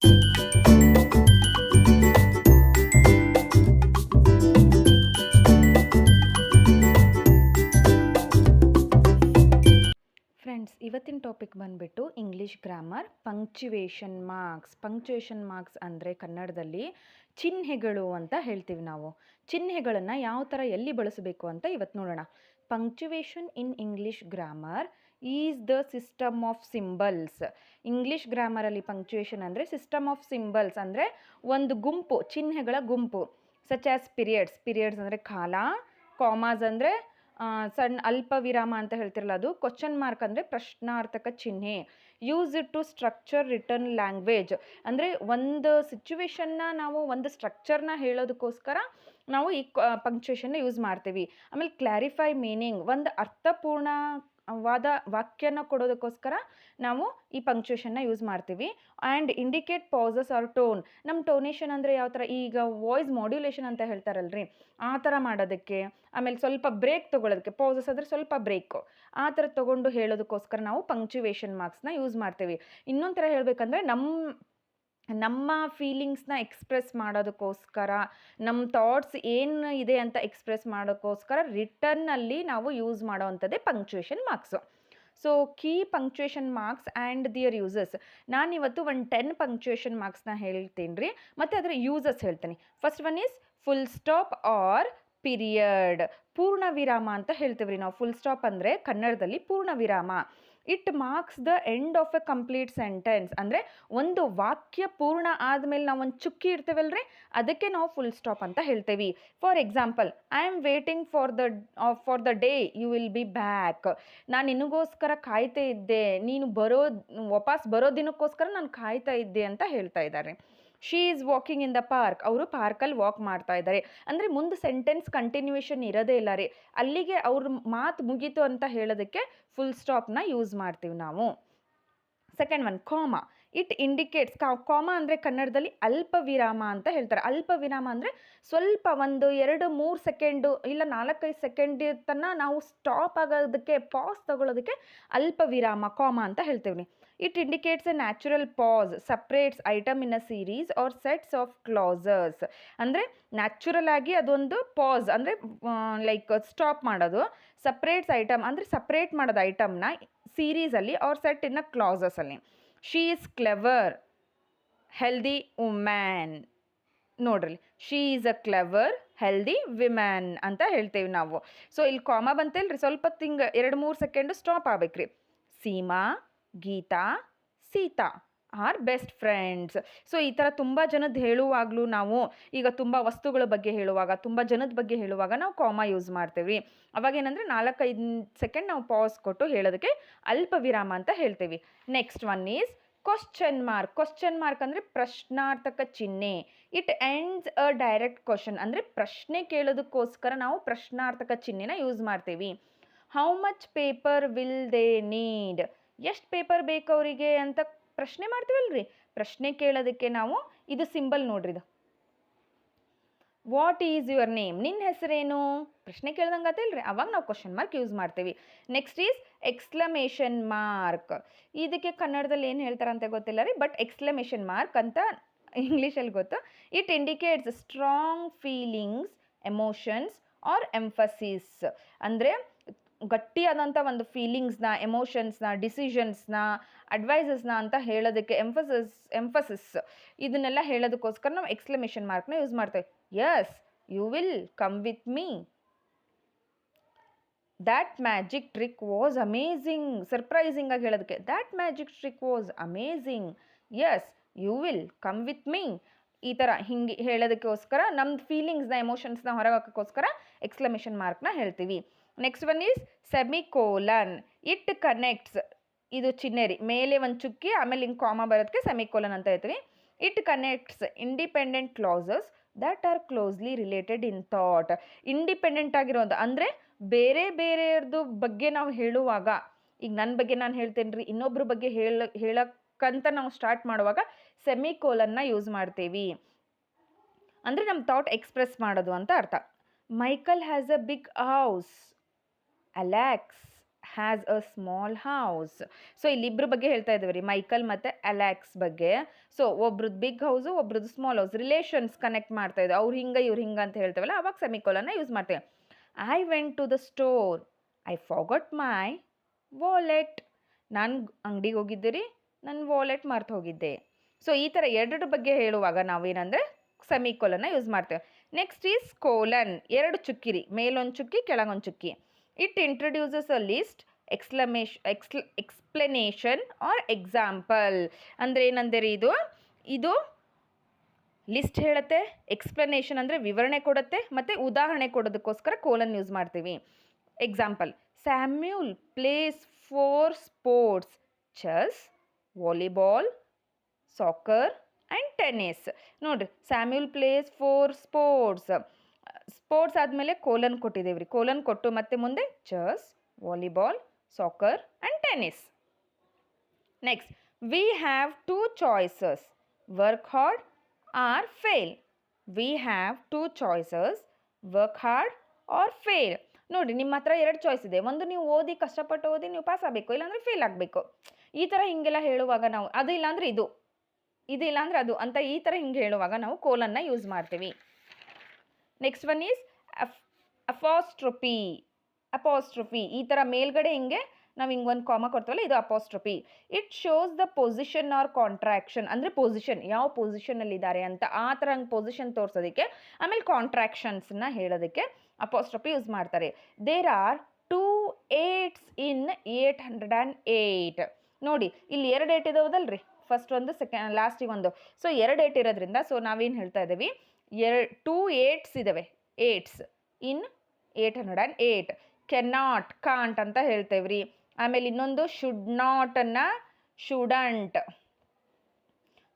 Friends, ಇವತ್ತಿನ topic ಬಂದುಬಿಟ್ಟು English grammar ಪಂಕ್ಚುವೇಷನ್ marks. ಪಂಕ್ಚುವೇಷನ್ marks ಅಂದರೆ ಕನ್ನಡದಲ್ಲಿ ಚಿಹ್ನೆಗಳು ಅಂತ ಹೇಳ್ತೀವಿ ನಾವು. ಚಿಹ್ನೆಗಳನ್ನು ಯಾವ ಥರ ಎಲ್ಲಿ ಬಳಸಬೇಕು ಅಂತ ಇವತ್ತು ನೋಡೋಣ. Punctuation in English grammar is the system of symbols. English ಗ್ರಾಮರಲ್ಲಿ ಪಂಕ್ಚುವೇಷನ್ ಅಂದರೆ ಸಿಸ್ಟಮ್ ಆಫ್ ಸಿಂಬಲ್ಸ್ ಅಂದರೆ ಒಂದು ಗುಂಪು, ಚಿಹ್ನೆಗಳ ಗುಂಪು. ಸಚ್ ಆಸ್ ಪೀರಿಯಡ್ಸ್ ಅಂದರೆ ಕಾಲ, ಕಾಮಾಸ್ ಅಂದರೆ ಸಣ್ಣ ಅಲ್ಪ ವಿರಾಮ ಅಂತ ಹೇಳ್ತಿರಲ್ಲ ಅದು, ಕ್ವಶನ್ ಮಾರ್ಕ್ ಅಂದರೆ ಪ್ರಶ್ನಾರ್ಥಕ ಚಿಹ್ನೆ. Use it to structure return language ಅಂದರೆ ಒಂದು ಸಿಚುವೇಶನ್ನ ನಾವು ಒಂದು ಸ್ಟ್ರಕ್ಚರ್ನ ಹೇಳೋದಕ್ಕೋಸ್ಕರ ನಾವು ಈ ಪಂಕ್ಚುಯೇಷನ್ನ ಯೂಸ್ ಮಾಡ್ತೀವಿ. ಆಮೇಲೆ ಕ್ಲಾರಿಫೈ ಮೀನಿಂಗ್, ಒಂದು ಅರ್ಥಪೂರ್ಣವಾದ ವಾಕ್ಯನ ಕೊಡೋದಕ್ಕೋಸ್ಕರ ನಾವು ಈ ಪಂಕ್ಚುಯೇಷನ್ನ ಯೂಸ್ ಮಾಡ್ತೀವಿ. And indicate pauses or tone. ನಮ್ಮ ಟೋನೇಷನ್ ಅಂದರೆ ಯಾವ ಥರ, ಈಗ ವಾಯ್ಸ್ ಮಾಡ್ಯುಲೇಷನ್ ಅಂತ ಹೇಳ್ತಾರಲ್ರಿ, ಆ ಥರ ಮಾಡೋದಕ್ಕೆ. ಆಮೇಲೆ ಸ್ವಲ್ಪ ಬ್ರೇಕ್ ತೊಗೊಳೋದಕ್ಕೆ, ಪಾಸಸ್ ಅಂದರೆ ಸ್ವಲ್ಪ ಬ್ರೇಕು, ಆ ಥರ ತೊಗೊಂಡು ಹೇಳೋದಕ್ಕೋಸ್ಕರ ನಾವು ಪಂಕ್ಚುವೇಷನ್ ಮಾರ್ಕ್ಸ್ನ ಯೂಸ್ ಮಾಡ್ತೀವಿ. ಇನ್ನೊಂದು ಥರ ಹೇಳಬೇಕಂದ್ರೆ ನಮ್ಮ ಫೀಲಿಂಗ್ಸ್ನ ಎಕ್ಸ್ಪ್ರೆಸ್ ಮಾಡೋದಕ್ಕೋಸ್ಕರ, ನಮ್ಮ ಥಾಟ್ಸ್ ಏನು ಇದೆ ಅಂತ ಎಕ್ಸ್ಪ್ರೆಸ್ ಮಾಡೋಕ್ಕೋಸ್ಕರ ರಿಟರ್ನಲ್ಲಿ ನಾವು ಯೂಸ್ ಮಾಡೋವಂಥದ್ದೇ punctuation marks. So key punctuation marks and their uses. ನಾನಿವತ್ತು ಒಂದು 10 ಪಂಕ್ಚುಯೇಷನ್ ಮಾರ್ಕ್ಸ್ನ ಹೇಳ್ತೀನಿ ರೀ, ಮತ್ತು ಅದರ ಯೂಸಸ್ ಹೇಳ್ತೀನಿ. First one is full stop or period. ಪೂರ್ಣ ವಿರಾಮ ಅಂತ ಹೇಳ್ತೀವಿ ರೀ ನಾವು. ಫುಲ್ ಸ್ಟಾಪ್ ಅಂದರೆ ಕನ್ನಡದಲ್ಲಿ ಪೂರ್ಣ ವಿರಾಮ. It marks the end of A complete sentence. ಅಂದರೆ ಒಂದು ವಾಕ್ಯ ಪೂರ್ಣ ಆದಮೇಲೆ ನಾವು ಒಂದು ಚುಕ್ಕಿ ಇರ್ತೀವಲ್ರಿ, ಅದಕ್ಕೆ ನಾವು ಫುಲ್ ಸ್ಟಾಪ್ ಅಂತ ಹೇಳ್ತೇವೆ. For example, I am waiting for the day you will be back. ನಾನು ನಿನಗೋಸ್ಕರ ಕಾಯ್ತಾ ಇದ್ದೆ, ನೀನು ವಾಪಸ್ ಬರೋ ದಿನಕ್ಕೋಸ್ಕರ ನಾನು ಕಾಯ್ತಾ ಇದ್ದೆ ಅಂತ ಹೇಳ್ತಾ ಇದ್ದಾರೆ. She is walking in the park. ಅವರು ಪಾರ್ಕಲ್ಲಿ ವಾಕ್ ಮಾಡ್ತಾ ಇದ್ದಾರೆ. ಅಂದರೆ ಮುಂದೆ ಸೆಂಟೆನ್ಸ್ ಕಂಟಿನ್ಯೂಷನ್ ಇರೋದೇ ಇಲ್ಲ ರೀ, ಅಲ್ಲಿಗೆ ಅವ್ರ ಮಾತು ಮುಗೀತು ಅಂತ ಹೇಳೋದಕ್ಕೆ ಫುಲ್ ಸ್ಟಾಪ್ನ ಯೂಸ್ ಮಾಡ್ತೀವಿ ನಾವು. ಸೆಕೆಂಡ್ ಒನ್, ಕಾಮ. ಇಟ್ ಇಂಡಿಕೇಟ್ಸ್, ಕಾಮ ಅಂದರೆ ಕನ್ನಡದಲ್ಲಿ ಅಲ್ಪ ವಿರಾಮ ಅಂತ ಹೇಳ್ತಾರೆ. ಅಲ್ಪ ವಿರಾಮ ಅಂದರೆ ಸ್ವಲ್ಪ ಒಂದು 2-3 ಸೆಕೆಂಡು ಇಲ್ಲ 4-5 ಸೆಕೆಂಡ್ ತನಕ ನಾವು ಸ್ಟಾಪ್ ಆಗೋದಕ್ಕೆ, ಪಾಸ್ ತಗೊಳ್ಳೋದಕ್ಕೆ ಅಲ್ಪ ವಿರಾಮ, ಕಾಮ ಅಂತ ಹೇಳ್ತೀವಿ. It indicates A natural pass, separates item in a series R sets of classes. ಅಂದರೆ ನ್ಯಾಚುರಲ್ ಆಗಿ ಅದೊಂದು ಪಾಸ್ ಅಂದರೆ ಲೈಕ್ ಸ್ಟಾಪ್ ಮಾಡೋದು. ಸಪ್ರೇಟ್ಸ್ ಐಟಮ್ ಅಂದರೆ ಸಪ್ರೇಟ್ ಮಾಡೋದು ಐಟಮ್ನ ಸೀರೀಸಲ್ಲಿ are set in a ಕ್ಲಾಸಸಲ್ಲಿ. She is clever healthy woman. ನೋಡ್ರಿ, she is a clever healthy ವಿಮ್ಯಾನ್ ಅಂತ ಹೇಳ್ತೇವೆ ನಾವು. ಸೊ ಇಲ್ಲಿ ಕಾಮ ಬಂತಲ್ರಿ, ಸ್ವಲ್ಪ ತಿಂಗ 2-3 ಸೆಕೆಂಡು ಸ್ಟಾಪ್ ಆಗ್ಬೇಕ್ರಿ. Seema, Geeta, Sita are best friends. So ಈ ಥರ ತುಂಬ ಜನದ ಹೇಳುವಾಗಲೂ ನಾವು, ಈಗ ತುಂಬ ವಸ್ತುಗಳ ಬಗ್ಗೆ ಹೇಳುವಾಗ, ತುಂಬ ಜನದ ಬಗ್ಗೆ ಹೇಳುವಾಗ ನಾವು ಕಾಮ ಯೂಸ್ ಮಾಡ್ತೇವೆ. ಅವಾಗ ಏನಂದರೆ 4-5 ಸೆಕೆಂಡ್ ನಾವು ಪಾಸ್ ಕೊಟ್ಟು ಹೇಳೋದಕ್ಕೆ ಅಲ್ಪ ವಿರಾಮ ಅಂತ ಹೇಳ್ತೇವೆ. Next one is question mark. Question mark ಅಂದರೆ ಪ್ರಶ್ನಾರ್ಥಕ ಚಿಹ್ನೆ. It ends a direct question. ಅಂದರೆ ಪ್ರಶ್ನೆ ಕೇಳೋದಕ್ಕೋಸ್ಕರ ನಾವು ಪ್ರಶ್ನಾರ್ಥಕ ಚಿಹ್ನೆನ ಯೂಸ್ ಮಾಡ್ತೀವಿ. How much paper will they need. ಎಷ್ಟು ಪೇಪರ್ ಬೇಕು ಅವರಿಗೆ ಅಂತ ಪ್ರಶ್ನೆ ಮಾಡ್ತೀವಲ್ರಿ, ಪ್ರಶ್ನೆ ಕೇಳೋದಕ್ಕೆ ನಾವು ಇದು ಸಿಂಬಲ್ ನೋಡ್ರಿ ಇದು. What is your name. ನಿನ್ನ ಹೆಸರೇನು ಪ್ರಶ್ನೆ ಕೇಳ್ದಂಗೆ ಆತಲ್ರಿ, ಅವಾಗ ನಾವು ಕ್ವಶನ್ ಮಾರ್ಕ್ ಯೂಸ್ ಮಾಡ್ತೀವಿ. Next is exclamation mark. ಇದಕ್ಕೆ ಕನ್ನಡದಲ್ಲಿ ಏನು ಹೇಳ್ತಾರಂತ ಗೊತ್ತಿಲ್ಲ ರೀ, ಬಟ್ ಎಕ್ಸ್ಕ್ಲಮೇಷನ್ ಮಾರ್ಕ್ ಅಂತ ಇಂಗ್ಲೀಷಲ್ಲಿ ಗೊತ್ತು. It indicates strong feelings, emotions are emphasis. ಅಂದರೆ ಗಟ್ಟಿಯಾದಂಥ ಒಂದು ಫೀಲಿಂಗ್ಸ್ನ, ಎಮೋಷನ್ಸ್ನ, ಡಿಸಿಷನ್ಸ್ನ, ಅಡ್ವೈಸಸ್ನ ಅಂತ ಹೇಳೋದಕ್ಕೆ ಎಂಫಸಿಸ್ ಇದನ್ನೆಲ್ಲ ಹೇಳೋದಕ್ಕೋಸ್ಕರ ನಾವು ಎಕ್ಸ್ಕ್ಲಮೇಷನ್ ಮಾರ್ಕ್ನ ಯೂಸ್ ಮಾಡ್ತೇವೆ. Yes, you will come with me. That magic trick was amazing. Surprising ಆಗಿ ಹೇಳೋದಕ್ಕೆ that magic trick was amazing. Yes, you will come with me. ಈ ಥರ ಹಿಂಗೆ ಹೇಳೋದಕ್ಕೋಸ್ಕರ ನಮ್ದು ಫೀಲಿಂಗ್ಸ್ನ, ಎಮೋಷನ್ಸ್ನ ಹೊರಗೆ ಹಾಕೋಕ್ಕೋಸ್ಕರ ಎಕ್ಸ್ಕ್ಲಮೇಷನ್ ಮಾರ್ಕ್ನ ಹೇಳ್ತೀವಿ. Next one is semicolon. It connects. ಇದು ಚಿಹ್ನೆ ರೀ, ಮೇಲೆ ಒಂದು ಚುಕ್ಕಿ ಆಮೇಲೆ ಹಿಂಗೆ ಕಾಮ ಬರೋದಕ್ಕೆ ಸೆಮಿಕೋಲನ್ ಅಂತ ಹೇಳ್ತೀವಿ. It connects independent classes that are closely related in thought. Independent ಆಗಿರೋದು ಅಂದರೆ ಬೇರೆಯವ್ರದ್ದು ಬಗ್ಗೆ ನಾವು ಹೇಳುವಾಗ, ಈಗ ನನ್ನ ಬಗ್ಗೆ ನಾನು ಹೇಳ್ತೇನೆ ರೀ, ಇನ್ನೊಬ್ರ ಬಗ್ಗೆ ಹೇಳಕ್ಕಂತ ನಾವು ಸ್ಟಾರ್ಟ್ ಮಾಡುವಾಗ ಸೆಮಿಕೋಲನ್ನ ಯೂಸ್ ಮಾಡ್ತೀವಿ. ಅಂದರೆ ನಮ್ಮ ಥಾಟ್ ಎಕ್ಸ್ಪ್ರೆಸ್ ಮಾಡೋದು ಅಂತ ಅರ್ಥ. Michael has a big house. Alex has a small house. So ಇಲ್ಲಿಬ್ಬರ ಬಗ್ಗೆ ಹೇಳ್ತಾ ಇದ್ದೀವಿ ರೀ, ಮೈಕಲ್ ಮತ್ತು ಅಲೆಕ್ಸ್ ಬಗ್ಗೆ. ಸೊ ಒಬ್ರದ್ದು ಬಿಗ್ ಹೌಸು, ಒಬ್ರದ್ದು ಸ್ಮಾಲ್ ಹೌಸ್, ರಿಲೇಷನ್ಸ್ ಕನೆಕ್ಟ್ ಮಾಡ್ತಾ ಇದ್ದು, ಅವ್ರು ಹಿಂಗೆ ಇವ್ರು ಹಿಂಗೆ ಅಂತ ಹೇಳ್ತೇವಲ್ಲ, ಅವಾಗ ಸೆಮಿಕೋಲನ್ನ ಯೂಸ್ ಮಾಡ್ತೇವೆ. I went to the store, I forgot my wallet. ನಾನು ಅಂಗಡಿಗೆ ಹೋಗಿದ್ದೆ ರೀ, ನನ್ನ ವಾಲೆಟ್ ಮರ್ತು ಹೋಗಿದ್ದೆ. ಸೊ ಈ ಥರ ಎರಡರ ಬಗ್ಗೆ ಹೇಳುವಾಗ ನಾವೇನಂದರೆ ಸೆಮಿಕೋಲನ್ನ ಯೂಸ್ ಮಾಡ್ತೇವೆ. ನೆಕ್ಸ್ಟ್ ಈಸ್ ಕೋಲನ್, ಎರಡು ಚುಕ್ಕಿ ರೀ, ಮೇಲೊಂದು ಚುಕ್ಕಿ ಕೆಳಗೊಂದು ಚುಕ್ಕಿ. It introduces a list, explanation R example. ಅಂದರೆ ಏನಂದರೆ ಇದು ಲಿಸ್ಟ್ ಹೇಳುತ್ತೆ, ಎಕ್ಸ್ಪ್ಲನೇಷನ್ ಅಂದರೆ ವಿವರಣೆ ಕೊಡುತ್ತೆ, ಮತ್ತು ಉದಾಹರಣೆ ಕೊಡೋದಕ್ಕೋಸ್ಕರ ಕೋಲನ್ ಯೂಸ್ ಮಾಡ್ತೀವಿ. Example, Samuel place 4 sports: chess, volleyball, soccer and tennis. ನೋಡಿರಿ, ಸ್ಯಾಮ್ಯೂಲ್ ಪ್ಲೇಸ್ 4 ಸ್ಪೋರ್ಟ್ಸ್. ಸ್ಪೋರ್ಟ್ಸ್ ಆದಮೇಲೆ ಕೋಲನ್ ಕೊಟ್ಟಿದ್ದೇವೆ ರೀ, ಕೋಲನ್ ಕೊಟ್ಟು ಮತ್ತೆ ಮುಂದೆ chess, volleyball, soccer and tennis. Next, we have 2 choices: work hard or fail. We have 2 choices: work hard or fail. ನೋಡಿ, ನಿಮ್ಮ ಹತ್ರ 2 ಚಾಯ್ಸ್ ಇದೆ. ಒಂದು, ನೀವು ಓದಿ ಕಷ್ಟಪಟ್ಟು ಓದಿ ನೀವು ಪಾಸ್ ಆಗಬೇಕು, ಇಲ್ಲಾಂದರೆ ಫೇಲ್ ಆಗಬೇಕು. ಈ ಥರ ಹೀಗೆಲ್ಲ ಹೇಳುವಾಗ ನಾವು ಅದು ಇಲ್ಲಾಂದರೆ ಇದು ಇಲ್ಲಾಂದರೆ ಅದು ಅಂತ ಈ ಥರ ಹಿಂಗೆ ಹೇಳುವಾಗ ನಾವು ಕೋಲನ್ನ ಯೂಸ್ ಮಾಡ್ತೀವಿ. Next one is apostrophe. Apostrophe ಈ ಥರ ಮೇಲ್ಗಡೆ ಹಿಂಗೆ ನಾವು ಹಿಂಗೊಂದು ಕಾಮ ಕೊಡ್ತೀವಲ್ಲ, ಇದು apostrophe. It shows the position or contraction. ಅಂದರೆ ಪೊಸಿಷನ್, ಯಾವ ಪೊಸಿಷನಲ್ಲಿದ್ದಾರೆ ಅಂತ ಆ ಥರ ಹಂಗೆ ಪೊಸಿಷನ್ ತೋರಿಸೋದಕ್ಕೆ, ಆಮೇಲೆ ಕಾಂಟ್ರಾಕ್ಷನ್ಸ್ನ ಹೇಳೋದಕ್ಕೆ ಅಪಾಸ್ಟ್ರಫಿ ಯೂಸ್ ಮಾಡ್ತಾರೆ. ದೇರ್ ಆರ್ 2 8s ಇನ್ 808. ನೋಡಿ, ಇಲ್ಲಿ 2 8 ಇದಾವದಲ್ರಿ, ಫಸ್ಟ್ ಒಂದು ಸೆಕೆಂಡ್ ಲಾಸ್ಟಿಗೆ ಒಂದು. ಸೊ 2 8 ಇರೋದ್ರಿಂದ ಸೊ ನಾವೇನು ಹೇಳ್ತಾ ಇದ್ದೀವಿ, 2 8s ಇದ್ದಾವೆ, 8s ಇನ್ 808. ಕೆನಾಟ್, ಕಾಂಟ್ ಅಂತ ಹೇಳ್ತೇವೆ ರೀ. ಆಮೇಲೆ ಇನ್ನೊಂದು ಶುಡ್ ನಾಟನ್ನು ಶುಡಂಟ್.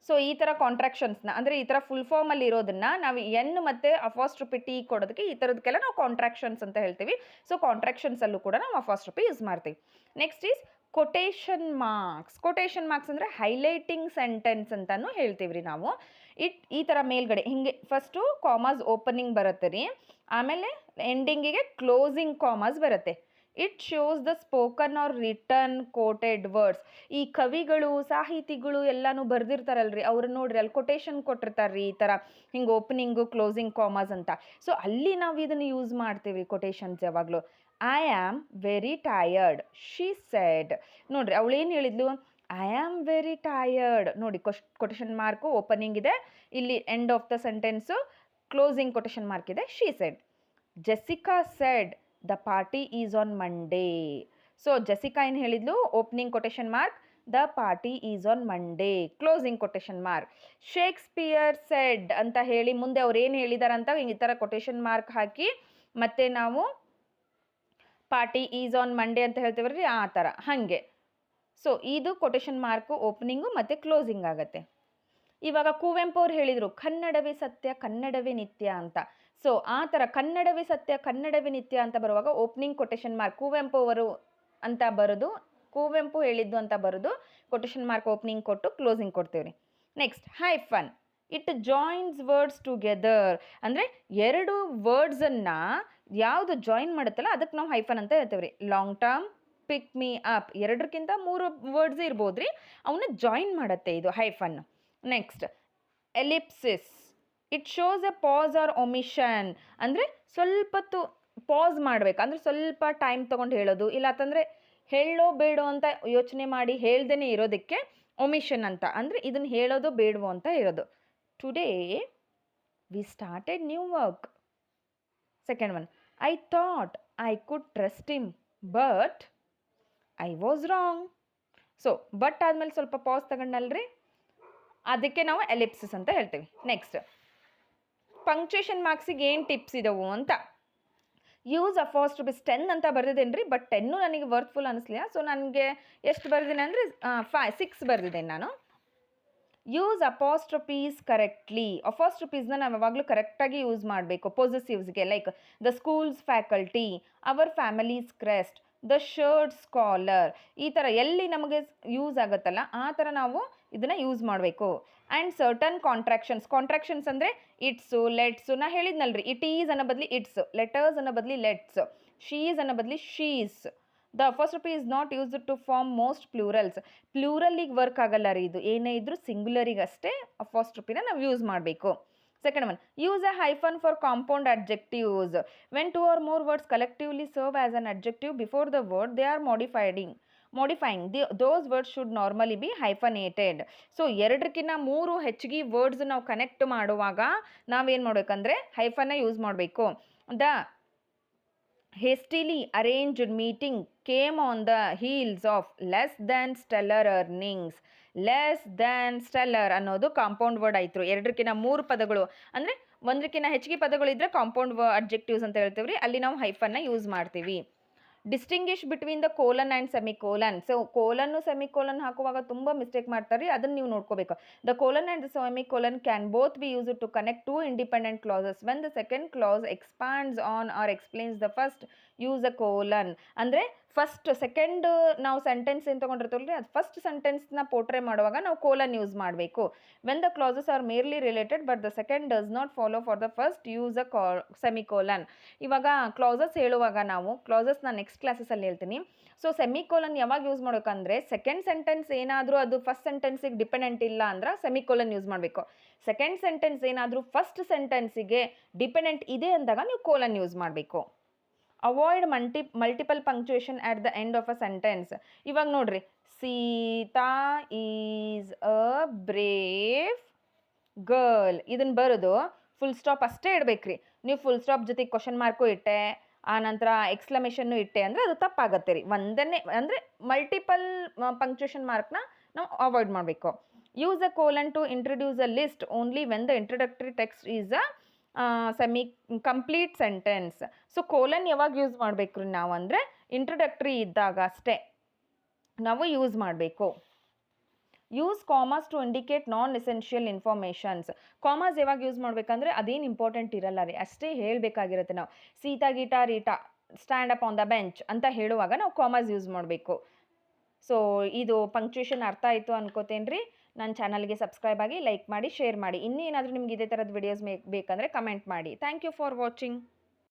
ಸೊ ಈ ಥರ ಕಾಂಟ್ರಾಕ್ಷನ್ಸ್ನ, ಅಂದರೆ ಈ ಥರ ಫುಲ್ ಫಾರ್ಮಲ್ಲಿ ಇರೋದನ್ನು ನಾವು ಎನ್ ಮತ್ತು ಅಪಾಸ್ಟ್ರಫಿ ಟಿ ಕೊಡೋದಕ್ಕೆ ಈ ಥರದಕ್ಕೆಲ್ಲ ನಾವು ಕಾಂಟ್ರಾಕ್ಷನ್ಸ್ ಅಂತ ಹೇಳ್ತೀವಿ. ಸೊ ಕಾಂಟ್ರಾಕ್ಷನ್ಸಲ್ಲೂ ಕೂಡ ನಾವು ಅಪಾಸ್ಟ್ರಫಿ ಯೂಸ್ ಮಾಡ್ತೀವಿ. Next is quotation marks. Quotation marks ಅಂದರೆ ಹೈಲೈಟಿಂಗ್ ಸೆಂಟೆನ್ಸ್ ಅಂತಲೂ ಹೇಳ್ತೀವಿ ರೀ ನಾವು. ಈ ಥರ ಮೇಲ್ಗಡೆ ಹಿಂಗೆ ಫಸ್ಟು ಕಾಮರ್ಸ್ ಓಪನಿಂಗ್ ಬರುತ್ತೆ ರೀ, ಆಮೇಲೆ ಎಂಡಿಂಗಿಗೆ ಕ್ಲೋಸಿಂಗ್ ಕಾಮರ್ಸ್ ಬರುತ್ತೆ. It shows the spoken or written quoted words. ಈ ಕವಿಗಳು, ಸಾಹಿತಿಗಳು ಎಲ್ಲನೂ ಬರೆದಿರ್ತಾರಲ್ರಿ, ಅವ್ರು ನೋಡ್ರಿ ಅಲ್ಲಿ ಕೊಟೇಶನ್ ಕೊಟ್ಟಿರ್ತಾರೆ ರೀ, ಈ ಥರ ಹಿಂಗೆ ಓಪನಿಂಗು ಕ್ಲೋಸಿಂಗ್ ಕಾಮರ್ಸ್ ಅಂತ. ಸೊ ಅಲ್ಲಿ ನಾವು ಇದನ್ನು ಯೂಸ್ ಮಾಡ್ತೀವಿ ಕೊಟೇಶನ್ಸ್ ಯಾವಾಗಲೂ. I am very tired, she said. ನೋಡ್ರಿ, ಅವಳೇನು ಹೇಳಿದ್ಲು, ಐ ಆಮ್ ವೆರಿ ಟಯರ್ಡ್. ನೋಡಿ, ಕೊಟೇಶನ್ ಮಾರ್ಕು ಓಪನಿಂಗ್ ಇದೆ, ಇಲ್ಲಿ end of the sentence closing quotation mark ಇದೆ, she said. Jessica said the party is on Monday. So Jessica ಏನು ಹೇಳಿದ್ಲು, opening quotation mark, the party is on Monday, closing quotation mark. Shakespeare said ಅಂತ ಹೇಳಿ ಮುಂದೆ ಅವ್ರು ಏನು ಹೇಳಿದಾರಂತ ಈ ಥರ ಕೊಟೇಶನ್ ಮಾರ್ಕ್ ಹಾಕಿ ಮತ್ತೆ ನಾವು ಪಾರ್ಟಿ ಈಸ್ ಆನ್ ಮಂಡೇ ಅಂತ ಹೇಳ್ತೀವ್ರಿ, ಆ ಥರ ಹಾಗೆ. ಸೊ ಇದು ಕೊಟೇಶನ್ ಮಾರ್ಕು ಓಪನಿಂಗು ಮತ್ತು ಕ್ಲೋಸಿಂಗ್ ಆಗುತ್ತೆ. ಇವಾಗ ಕುವೆಂಪು ಅವ್ರು ಹೇಳಿದರು, ಕನ್ನಡವೇ ಸತ್ಯ ಕನ್ನಡವೇ ನಿತ್ಯ ಅಂತ. ಸೊ ಆ ಥರ ಕನ್ನಡವೇ ಸತ್ಯ ಕನ್ನಡವೇ ನಿತ್ಯ ಅಂತ ಬರುವಾಗ ಓಪನಿಂಗ್ ಕೊಟೇಶನ್ ಮಾರ್ಕ್ ಕುವೆಂಪು ಅವರು ಅಂತ ಬರೋದು, ಕುವೆಂಪು ಹೇಳಿದ್ದು ಅಂತ ಬರೋದು, ಕೊಟೇಶನ್ ಮಾರ್ಕ್ ಓಪನಿಂಗ್ ಕೊಟ್ಟು ಕ್ಲೋಸಿಂಗ್ ಕೊಡ್ತೀವಿ ರೀ. Next, hyphen. It joins words together. ಅಂದರೆ 2 ವರ್ಡ್ಸನ್ನು ಯಾವುದು ಜಾಯಿನ್ ಮಾಡುತ್ತಲ್ಲ ಅದಕ್ಕೆ ನಾವು ಹೈಫನ್ ಅಂತ ಹೇಳ್ತೇವೆ ರೀ. Long term, pick me up, 2ಕ್ಕಿಂತ 3 ವರ್ಡ್ಸ್ ಇರ್ಬೋದು ರೀ, ಅವನ್ನ ಜಾಯಿನ್ ಮಾಡುತ್ತೆ ಇದು hyphen. Next, ellipsis. It shows a pause or omission. ಅಂದರೆ ಸ್ವಲ್ಪ ಹೊತ್ತು ಪಾಸ್ ಮಾಡಬೇಕು, ಅಂದರೆ ಸ್ವಲ್ಪ ಟೈಮ್ ತೊಗೊಂಡು ಹೇಳೋದು, ಇಲ್ಲ ಅಂತಂದರೆ ಹೇಳೋ ಬೇಡೋ ಅಂತ ಯೋಚನೆ ಮಾಡಿ ಹೇಳ್ದೇ ಇರೋದಕ್ಕೆ ಒಮಿಷನ್ ಅಂತ. ಅಂದರೆ ಇದನ್ನು ಹೇಳೋದು ಬೇಡವೋ ಅಂತ ಇರೋದು. Today we started new work. Second one, I thought I could trust him but I was wrong. So but ಆದಮೇಲೆ ಸ್ವಲ್ಪ ಪಾಸ್ ತಗೊಂಡಲ್ರಿ, ಅದಕ್ಕೆ ನಾವು ಎಲಿಪ್ಸಿಸ್ ಅಂತ ಹೇಳ್ತೀವಿ. ನೆಕ್ಸ್ಟ್, ಪಂಕ್ಚುಯೇಷನ್ ಮಾರ್ಕ್ಸಿಗೆ ಏನು ಟಿಪ್ಸ್ ಇದಾವು ಅಂತ. ಯೂಸ್ ಅಪಾಸ್ಟ್ರಫೀಸ್ 10 ಅಂತ ಬರೆದಿದ್ದೇನೆ ರೀ, ಬಟ್ 10 ನನಗೆ ವರ್ತ್ಫುಲ್ ಅನ್ನಿಸ್ಲಿಲ್ಲ. ಸೊ ನನಗೆ ಎಷ್ಟು ಬರೆದಿದ್ದೇನೆ ಅಂದರೆ 6 ಬರೆದಿದ್ದೇನೆ ನಾನು. Use ಅಪಾಸ್ಟ್ರಫೀಸ್ correctly. ಅಪಾಸ್ಟ್ರಫೀಸ್ನ ನಾವು ಯಾವಾಗಲೂ ಕರೆಕ್ಟಾಗಿ ಯೂಸ್ ಮಾಡಬೇಕು ಪೊಸೆಸಿವ್ಸ್ಗೆ. Like the school's faculty, our family's crest, the shirt scholar. ಈ ಥರ ಎಲ್ಲಿ ನಮಗೆ ಯೂಸ್ ಆಗುತ್ತಲ್ಲ ಆ ಥರ ನಾವು ಇದನ್ನು ಯೂಸ್ ಮಾಡಬೇಕು. ಆ್ಯಂಡ್ ಸರ್ಟನ್ ಕಾಂಟ್ರಾಕ್ಷನ್ಸ್ ಅಂದರೆ ಇಟ್ಸು, ಲೆಟ್ಸು. ನಾ ಹೇಳಿದ್ನಲ್ರಿ, ಇಟ್ ಈಸ್ ಅನ್ನೋ ಬದಲಿ ಇಟ್ಸ್, ಲೆಟರ್ಸ್ ಅನ್ನೋ ಬದಲಿ ಲೆಟ್ಸ್, ಶೀಸ್ ಅನ್ನೋ ಬದಲಿ she's, the apostrophe is not used to form most plurals. ಪ್ಲೂರಲ್ಲಿಗೆ ವರ್ಕ್ ಆಗಲ್ಲ ರೀ ಇದು, ಏನೇ ಇದ್ರೂ ಸಿಂಗ್ಯುಲರಿಗಷ್ಟೇ ಅಪಾಸ್ಟ್ರಫಿನ ನಾವು ಯೂಸ್ ಮಾಡಬೇಕು. Second one, use a hyphen for compound adjectives. When two or more words collectively serve as an adjective before the word they are modifying those words should normally be hyphenated. So ಎರಡಕ್ಕಿಂತ ಮೂರು ಹೆಚ್ಚಿಗೆ words ನಾವು connect ಮಾಡುವಾಗ ನಾವೇನು ಮಾಡಬೇಕಂದ್ರೆ ಹೈಫನ್ನ use ಮಾಡಬೇಕು. The hastily arranged meeting came on the heels of less than stellar earnings. Less than stellar ಅನ್ನೋದು ಕಾಂಪೌಂಡ್ ವರ್ಡ್ ಆಯಿತು. ಎರಡಕ್ಕಿಂತ ಮೂರು ಪದಗಳು ಅಂದರೆ ಒಂದಕ್ಕಿಂತ ಹೆಚ್ಚಿಗೆ ಪದಗಳಿದ್ರೆ ಕಾಂಪೌಂಡ್ ಅಡ್ಜೆಕ್ಟಿವ್ಸ್ ಅಂತ ಹೇಳ್ತೀವಿ ರೀ, ಅಲ್ಲಿ ನಾವು ಹೈಫನ್ನ ಯೂಸ್ ಮಾಡ್ತೀವಿ. Distinguish between the colon and semicolon. So ಕೋಲನ್ನು ಸೆಮಿಕೋಲನ್ ಹಾಕುವಾಗ ತುಂಬ ಮಿಸ್ಟೇಕ್ ಮಾಡ್ತಾರೆ, ಅದನ್ನು ನೀವು ನೋಡ್ಕೋಬೇಕು. The colon and the semicolon can both be used to connect two independent clauses. When the second clause expands on or explains the first, use a colon. ಅಂದರೆ first second ನಾವು sentence ಏನು ತೊಗೊಂಡಿರ್ತೀವಲ್ಲ ರೀ, ಅದು ಫಸ್ಟ್ ಸೆಂಟೆನ್ಸ್ನ portray ಮಾಡುವಾಗ ನಾವು colon use ಮಾಡಬೇಕು. When the classes R merely related but the second does not follow for the first, use a semicolon. ಇವಾಗ ಕ್ಲಾಸಸ್ ಹೇಳುವಾಗ ನಾವು ಕ್ಲಾಸಸ್ನ ನೆಕ್ಸ್ಟ್ ಕ್ಲಾಸಸ್ಸಲ್ಲಿ ಹೇಳ್ತೀನಿ. ಸೊ ಸೆಮಿಕೋಲನ್ ಯಾವಾಗ ಯೂಸ್ ಮಾಡಬೇಕಂದ್ರೆ ಸೆಕೆಂಡ್ ಸೆಂಟೆನ್ಸ್ ಏನಾದರೂ ಅದು ಫಸ್ಟ್ ಸೆಂಟೆನ್ಸಿಗೆ ಡಿಪೆಂಡೆಂಟ್ ಇಲ್ಲ ಅಂದ್ರೆ ಸೆಮಿಕೋಲನ್ ಯೂಸ್ ಮಾಡಬೇಕು. ಸೆಕೆಂಡ್ ಸೆಂಟೆನ್ಸ್ ಏನಾದರೂ ಫಸ್ಟ್ ಸೆಂಟೆನ್ಸಿಗೆ ಡಿಪೆಂಡೆಂಟ್ ಇದೆ ಅಂದಾಗ ನೀವು ಕೋಲನ್ ಯೂಸ್ ಮಾಡಬೇಕು. Avoid multiple punctuation at the end of a sentence. ಇವಾಗ ನೋಡ್ರಿ, Sita is a brave girl ಇದನ್ನು ಬರೋದು ಫುಲ್ ಸ್ಟಾಪ್ ಅಷ್ಟೇ ಇಡಬೇಕ್ರಿ. ನೀವು ಫುಲ್ ಸ್ಟಾಪ್ ಜೊತೆಗೆ ಕ್ವಶನ್ ಮಾರ್ಕು ಇಟ್ಟೆ, ಆ ನಂತರ ಎಕ್ಸ್ಕ್ಲಮೇಷನ್ನು ಇಟ್ಟೆ ಅಂದರೆ ಅದು ತಪ್ಪಾಗತ್ತೆ ರೀ. ಒಂದನ್ನೇ ಅಂದರೆ ಮಲ್ಟಿಪಲ್ ಪಂಕ್ಚುಯೇಷನ್ ಮಾರ್ಕ್ನ ನಾವು ಅವಾಯ್ಡ್ ಮಾಡಬೇಕು. Use a colon to introduce a list only when the introductory text is a complete sentence. So colon ಯಾವಾಗ ಯೂಸ್ ಮಾಡಬೇಕು ರೀ ನಾವು ಅಂದರೆ ಇಂಟ್ರೊಡಕ್ಟರಿ ಇದ್ದಾಗ ಅಷ್ಟೇ ನಾವು ಯೂಸ್ ಮಾಡಬೇಕು. Use commas to indicate non essential informations. Commas ಯಾವಾಗ ಯೂಸ್ ಮಾಡಬೇಕಂದ್ರೆ ಅದೇನು ಇಂಪಾರ್ಟೆಂಟ್ ಇರಲ್ಲ ರೀ, ಅಷ್ಟೇ ಹೇಳಬೇಕಾಗಿರುತ್ತೆ. ನಾವು Sita Gita Rita stand up on the bench ಅಂತ ಹೇಳುವಾಗ ನಾವು ಕಾಮರ್ಸ್ ಯೂಸ್ ಮಾಡಬೇಕು. ಸೊ ಇದು ಪಂಕ್ಚುಯೇಷನ್ ಅರ್ಥ ಆಯಿತು ಅನ್ಕೋತೇನೆ ರೀ. ನನ್ನ ಚಾನಲ್ಗೆ ಸಬ್ಸ್ಕ್ರೈಬ್ ಆಗಿ, ಲೈಕ್ ಮಾಡಿ, ಶೇರ್ ಮಾಡಿ. ಇನ್ನೇನಾದರೂ ನಿಮ್ಗೆ ಇದೇ ಥರದ ವಿಡಿಯೋಸ್ ಬೇಕಂದರೆ ಕಮೆಂಟ್ ಮಾಡಿ. Thank you for watching.